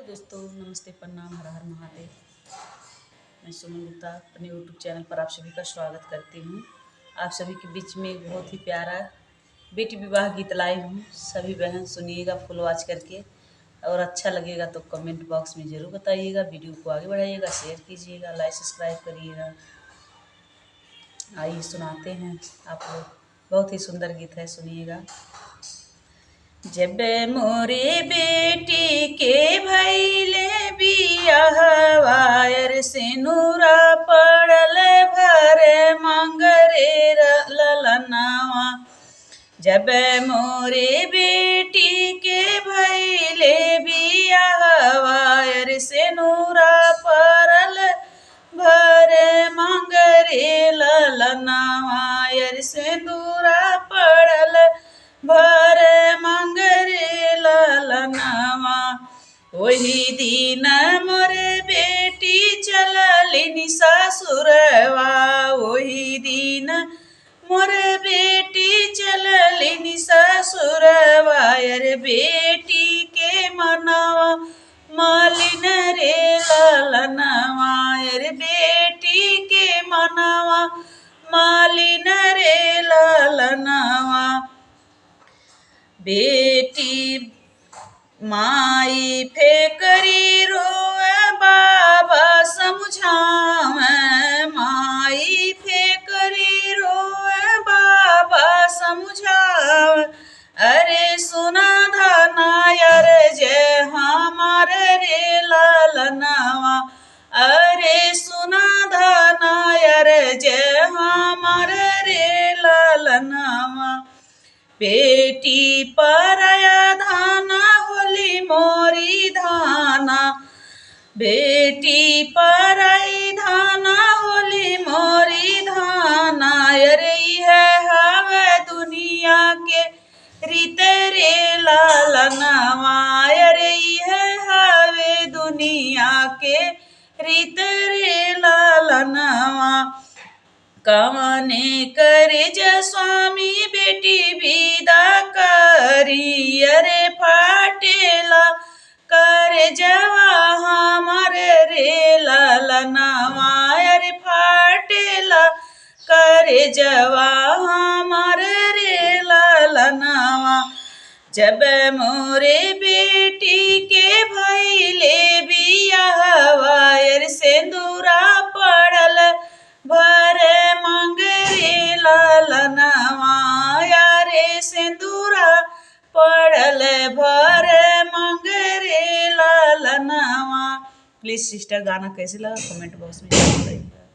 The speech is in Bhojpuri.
दोस्तों नमस्ते, प्रणाम, हर हर महादेव। मैं सुमन गुप्ता अपने यूट्यूब चैनल पर आप सभी का स्वागत करती हूँ। आप सभी के बीच में एक बहुत ही प्यारा बेटी विवाह गीत लाई हूँ। सभी बहन सुनिएगा फुल वॉच करके, और अच्छा लगेगा तो कमेंट बॉक्स में ज़रूर बताइएगा। वीडियो को आगे बढ़ाइएगा, शेयर कीजिएगा, लाइक सब्सक्राइब करिएगा। आइए सुनाते हैं आप लोग। बहुत ही सुंदर गीत है, सुनिएगा। जब मोरे बेटी के भैले बियाहवायर से नूरा पड़ल भरे मंगरे ललनावा। जब मोरे बेटी के भैले बियाहवायर से नूरा पड़ल भरे मंगरे ललनावायर से नूरा पड़ल भरे मंगरे ललनावा। वही दिन मोर बेटी चललिनी ससुरवा। वही दिन मोर बेटी चललिनी ससुरवा। यार बेटी के मनवा मालिन रे ललनवा। यार बेटी के मनवा मालिन रे ललनवा। बेटी माई फेकरी रोए बाबा समझावे। माई फेकरी रोए बाबा समझावे। अरे सुना धना यार जय हमार रे ललनवा। अरे सुना धना यार जय हमार रे ललनवा। बेटी पराया धाना होली मोरी धाना। बेटी पराई धाना होली मोरी धाना। अरे है हवे दुनिया के रीत रे ललनवा। अरे है हवे दुनिया के रीत रे ललनवा। कवने करज स्वामी बेटी विदा करी। अरे फाटेला करजवा हमार रे ललनवा। अरे फाटेला करजवा हमार रे ललनवा। जब मोरे बेटी के भैले बियाहवायर सिंदूरा पड़ल भरे मंगरे ललनवा। यारे सिंदूरा पड़ल भरे मंगरे ललनवा। प्लीज़ सिस्टर गाना कैसे लगा कमेंट बॉक्स में बताइएगा।